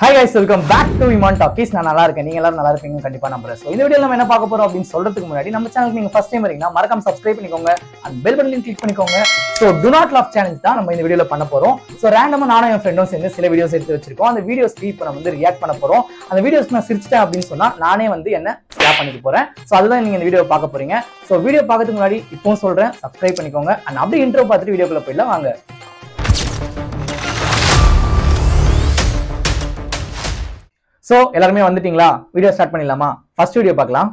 Hi guys, welcome back to Iman Talkies. நான் நல்லா இருக்கேன், நீங்க எல்லாரும் நல்லா இருப்பீங்க கண்டிப்பா நம்புறேன். சோ இந்த வீடியோல நம்ம என்ன பார்க்க போறோம் அப்படினு சொல்றதுக்கு முன்னாடி நம்ம சேனலுக்கு நீங்க ஃபர்ஸ்ட் டைம் வரீங்கன்னா மறக்காம Subscribe பண்ணிக்கோங்க and bell button click பண்ணிக்கோங்க. So do not laugh challenge தான் நம்ம இந்த வீடியோல பண்ண போறோம். சோ ரேண்டமா நானும் என் ஃப்ரெண்டும் சேர்ந்து சில வீடியோஸ் எடுத்து வச்சிருக்கோம். அந்த வீடியோஸ்க்கு இப்போ நம்ம வந்து ரியாக்ட் பண்ண போறோம். அந்த வீடியோஸ்க்கு நான் சிரிச்சிட்டேன் அப்படினு சொன்னா நானே வந்து என்ன ஸ்லாப் பண்ணிக்க போறேன். சோ அதுதான் நீங்க இந்த வீடியோவை பார்க்க போறீங்க. சோ வீடியோ பார்க்கிறதுக்கு முன்னாடி இப்போவும் சொல்றேன் Subscribe பண்ணிக்கோங்க and அப்படியே இன்ட்ரோ பார்த்துட்டு வீடியோக்குள்ள போயிடலாம் வாங்க. சோ எல்லாருமே வந்துட்டீங்களா? வீடியோ ஸ்டார்ட் பண்ணிடலாமா? ஃபர்ஸ்ட் வீடியோ பார்க்கலாம்.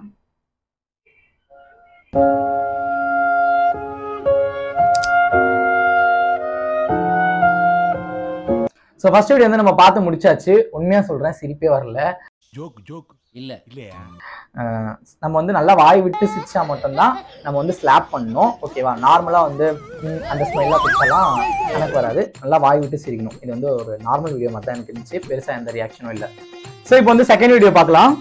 சோ ஃபர்ஸ்ட் வீடியோ வந்து நம்ம பார்த்து முடிச்சாச்சு. உண்மையா சொல்றேன், சிரிப்பே வரல. ஜோக் இல்லையா? நம்ம வந்து நல்லா வாய் விட்டு சிரிச்சா மட்டும்தான் நம்ம வந்து ஸ்லாப் பண்ணணும், ஓகேவா? நார்மலா வந்து அந்த ஸ்மைல்லாம் கொடுத்தாலாம் எனக்கு வராது. நல்லா வாய் விட்டு சிரிக்கணும். இது வந்து ஒரு நார்மல் வீடியோ மாதிரி தான் எனக்கு இருந்துச்சு, பெருசா எந்த ரியாக்ஷனும் இல்லை. சோ இப்போ வந்து செகண்ட் வீடியோ பார்க்கலாம்.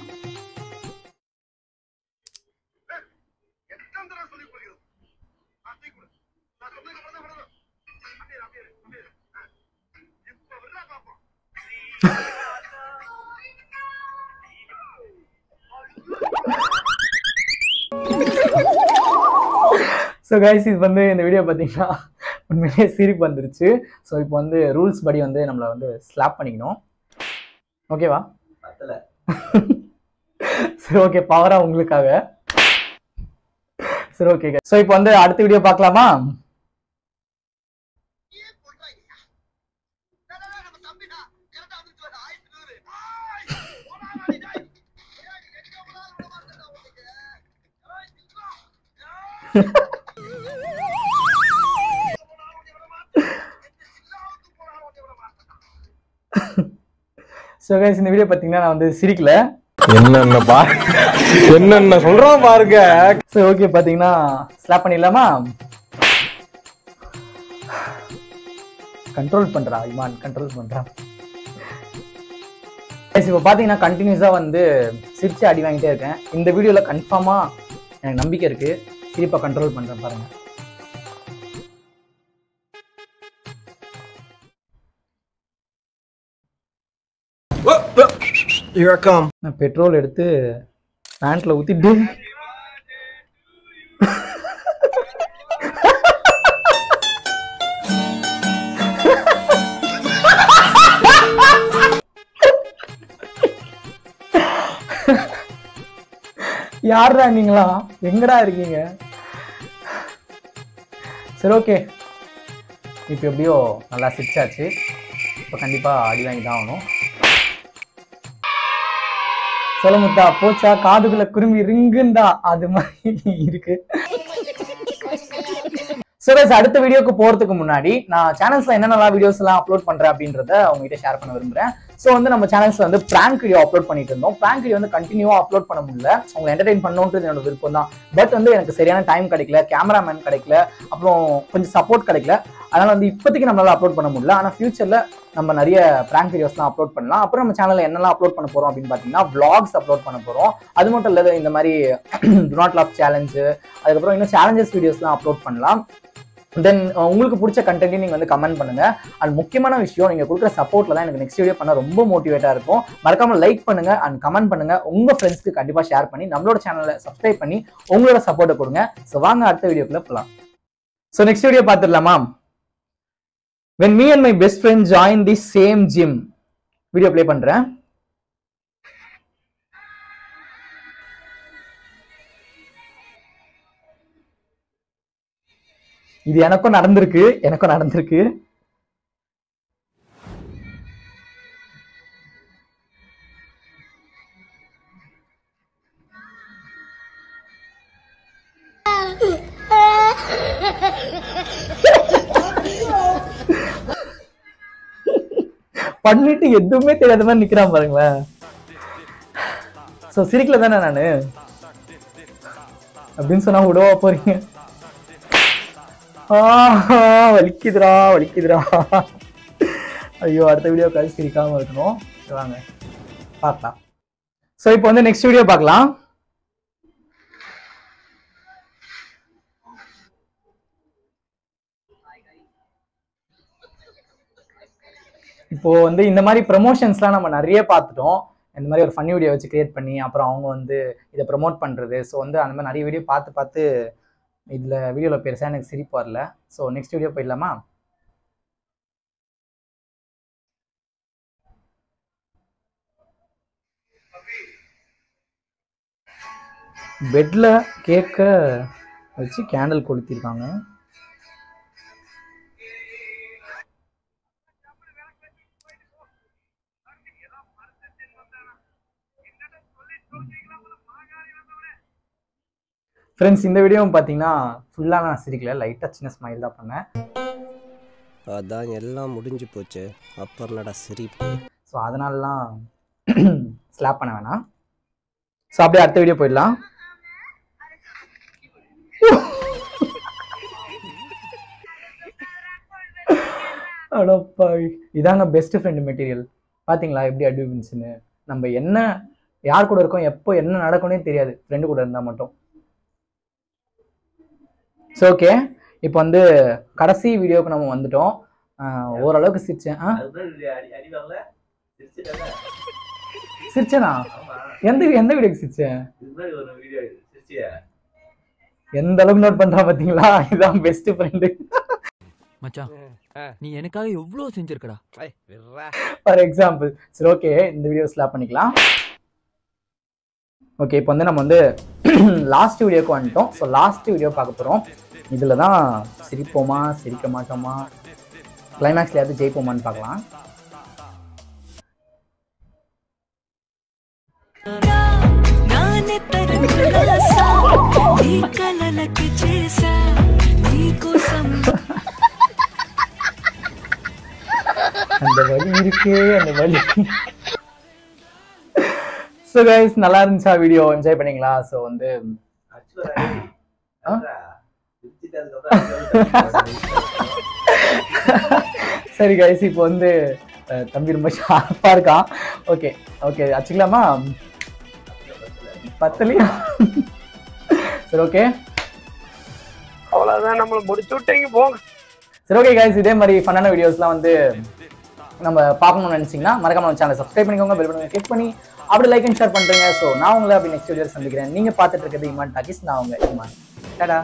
ஸோ கைஸ், இது வந்து இந்த வீடியோ பார்த்தீங்கன்னா உண்மையிலேயே சிரிப்பு வந்துருச்சு. ஸோ இப்போ வந்து ரூல்ஸ் படி வந்து நம்மளை வந்து ஸ்லாப் பண்ணிக்கணும், ஓகேவா? சரி ஓகே, பவரா உங்களுக்காக. சரி ஓகே, ஸோ இப்போ வந்து அடுத்த வீடியோ பார்க்கலாமா? சோ கைஸ், இந்த வீடியோ பாத்தீங்கன்னா நான் வந்து சிரிக்கல. என்னென்ன சொல்றான் பாருங்க. சோ ஓகே, பாத்தீங்கன்னா ஸ்லாப் பண்ணிடலாமா? கண்ட்ரோல் பண்றா இமான், கண்ட்ரோல் பண்றா. கைஸ், இப்போ பாத்தீங்கன்னா கண்டினியூஸா வந்து சிரிச்சு அடி வாங்கிட்டே இருக்கேன். இந்த வீடியோல கன்ஃபார்மா எனக்கு நம்பிக்கை இருக்கு, சிரிப்பை கண்ட்ரோல் பண்றேன் பாருங்க. நான் பெட்ரோல் எடுத்து பேண்ட்ல ஊத்திட்டு யாரா நீங்களா? எங்கடா இருக்கீங்க? சரி ஓகே, இப்போ எப்படியோ நல்லா சிரிச்சாச்சு. இப்போ கண்டிப்பா அடி வாங்கி தான் ஆகணும். சொல்லமுத்தா போச்சா, காதுக்குள்ள குரும்பி ரிங்குண்டா, அது மாதிரி இருக்கு. சோ கைஸ், அடுத்த வீடியோக்கு போறதுக்கு முன்னாடி நான் சேனல்ஸ்ல என்னென்ன வீடியோஸ் எல்லாம் அப்லோட் பண்றேன் அப்படின்றத உங்ககிட்ட ஷேர் பண்ண விரும்புறேன். சோ வந்து நம்ம சேனல்ஸ்ல வந்து பிராங்க் வீடியோ அப்லோட் பண்ணிட்டு இருந்தோம். பிராங்க் வீடியோ வந்து கண்டினியூவா அப்லோட் பண்ண முடியல. உங்களை என்டர்டெயின் பண்ணணும்ன்றது என்னோட விருப்பம் தான். பட் வந்து எனக்கு சரியான டைம் கிடைக்கல, கேமராமேன் கிடைக்கல, அப்புறம் கொஞ்சம் சப்போர்ட் கிடைக்கல. அதனால வந்து இப்போதைக்கு நம்மளால அப்லோட் பண்ண முடியல. ஆனா ஃபியூச்சர்ல நம்ம நிறைய பிராங்க் வீடியோஸ்லாம் அப்லோட் பண்ணலாம். அப்புறம் நம்ம சேனல்ல என்னெல்லாம் அப்லோட் பண்ண போறோம் அப்படின்னு பாத்தீங்கன்னா vlogs அப்லோட் பண்ண போறோம். அது மட்டும் இல்ல, இந்த மாதிரி do not laugh challenge, அதுக்கப்புறம் இன்னும் சேலஞ்சஸ் வீடியோஸ்லாம் அப்லோட் பண்ணலாம். தென் உங்களுக்கு பிடிச்ச கண்டென்ட் நீங்க வந்து கமெண்ட் பண்ணுங்க. அண்ட் முக்கியமான விஷயம், நீங்க கொடுக்குற சப்போர்ட்ல தான் எனக்கு நெக்ஸ்ட் வீடியோ பண்ண ரொம்ப மோட்டிவேட்டா இருக்கும். மறக்காம லைக் பண்ணுங்க அண்ட் கமெண்ட் பண்ணுங்க. உங்க ஃப்ரெண்ட்ஸ்க்கு கண்டிப்பா ஷேர் பண்ணி நம்மளோட சேனலை சப்ஸ்கிரைப் பண்ணி உங்களோட சப்போர்ட்டை கொடுங்க. ஸோ வாங்க அடுத்த வீடியோக்குள்ள போலாம். ஸோ நெக்ஸ்ட் வீடியோ பார்த்துடலாமா? When me and my best friend join the same gym. Video play பண்றேன். இது எனக்கும் நடந்திருக்கு. பண்ணிட்டு எதுவுமே தெரியாத மாதிரி நிக்கிறான் பாருங்களேன். சோ சிரிக்கல தானே நானு அப்படின்னு சொன்னா விடவா போறீங்க? வலிக்குதுடா. ஐயோ, அடுத்த வீடியோ கழிச்சு சிரிக்காம இருக்கணும். வாங்க பார்க்கலாம். சோ இப்போ வந்து நெக்ஸ்ட் வீடியோ பார்க்கலாம். இப்போ வந்து இந்த மாதிரி ப்ரமோஷன்ஸ்லாம் நம்ம நிறைய பார்த்துட்டோம். இந்த மாதிரி ஒரு ஃபன்னி வீடியோ வச்சு கிரியேட் பண்ணி அப்புறம் அவங்க வந்து இதை ப்ரமோட் பண்ணுறது. ஸோ வந்து அந்த மாதிரி நிறைய வீடியோ பார்த்து இதில் வீடியோவில் பெருசாக எனக்கு சிரிப்பு வரல. ஸோ நெக்ஸ்ட் வீடியோ போயிடலாமா? பெட்டில் கேக்க வச்சு கேண்டில் கொளுத்திருக்காங்க. ஃப்ரெண்ட்ஸ், இந்த வீடியோ பார்த்தீங்கன்னா ஃபுல்லாக நான் சிரிக்கல, லைட்டாக சின்ன ஸ்மைல் தான் பண்ணேன். அதான் எல்லாம் முடிஞ்சு போச்சு, அப்புறம் சிரிப்பு. ஸோ அதனாலலாம் ஸ்லாப் பண்ண வேணாம். ஸோ அப்படியே அடுத்த வீடியோ போயிடலாம். அடப்பாவி, இதாங்க பெஸ்ட் ஃப்ரெண்ட் மெட்டீரியல். பார்த்தீங்களா எப்படி அடி இருந்துச்சுன்னு? நம்ம என்ன யார் கூட இருக்கோம், எப்போ என்ன நடக்கும்னே தெரியாது ஃப்ரெண்டு கூட இருந்தால் மட்டும். ஸோ ஓகே, இப்போ வந்து கடைசி வீடியோவுக்கு நம்ம வந்துட்டோம். ஓரளவுக்கு சிரிச்சேன். சிரிச்சேனா? எந்த வீடியோக்கு சிரிச்சேன்? எந்த அளவுக்கு நோட் பண்றா பாத்தீங்களா? இதான் பெஸ்ட் ஃப்ரெண்டு. மச்சான், நீ எனக்காக எவ்வளவு செஞ்சிருக்கடா. For example. சரி ஓகே, இந்த வீடியோ ஸ்லாப் பண்ணிக்கலாம். ஓகே, இப்போ வந்து நம்ம வந்து லாஸ்ட் வீடியோக்கு வந்துட்டோம். ஸோ லாஸ்ட் வீடியோ பார்க்க போகிறோம். இதில் தான் சிரிப்போமா சிரிக்க மாட்டோமா, கிளைமேக்ஸ்லையாவது ஜெயிப்போமான்னு பார்க்கலாம். அந்த வலி இருக்கே, அந்த வலி. ஸோ கைஸ், நல்லா இருந்துச்சா வீடியோ? என்ஜாய் பண்ணீங்களா? ஸோ வந்து சரி கைஸ், இப்போ வந்து தம்பி ரொம்ப ஷார்ப்பா இருக்கான். ஓகே ஓகே, வச்சுக்கலாமா? பத்தலையா? சரி ஓகே, அவ்வளவுதான், நம்மள முடிச்சு விட்டீங்க போங்க. சரி ஓகே கைஸ், இதே மாதிரி ஃபன்னான வீடியோஸ்லாம் வந்து நம்ம பார்க்கணும்னு நினைச்சீங்கன்னா மறக்காம நம்ம சேனலை சப்ஸ்கிரைப் பண்ணிக்கோங்க, பெல் பட்டனை கிளிக் பண்ணி அப்படி லைக் அண்ட் ஷேர் பண்ணுறேங்க. ஸோ நான் உங்களை அப்படி நெக்ஸ்ட் வீடியோ சந்திக்கிறேன். நீங்கள் பார்த்துட்டு இருக்கிறது இமான் டாக்கிஸ், நான் உங்க இமான். டாடா.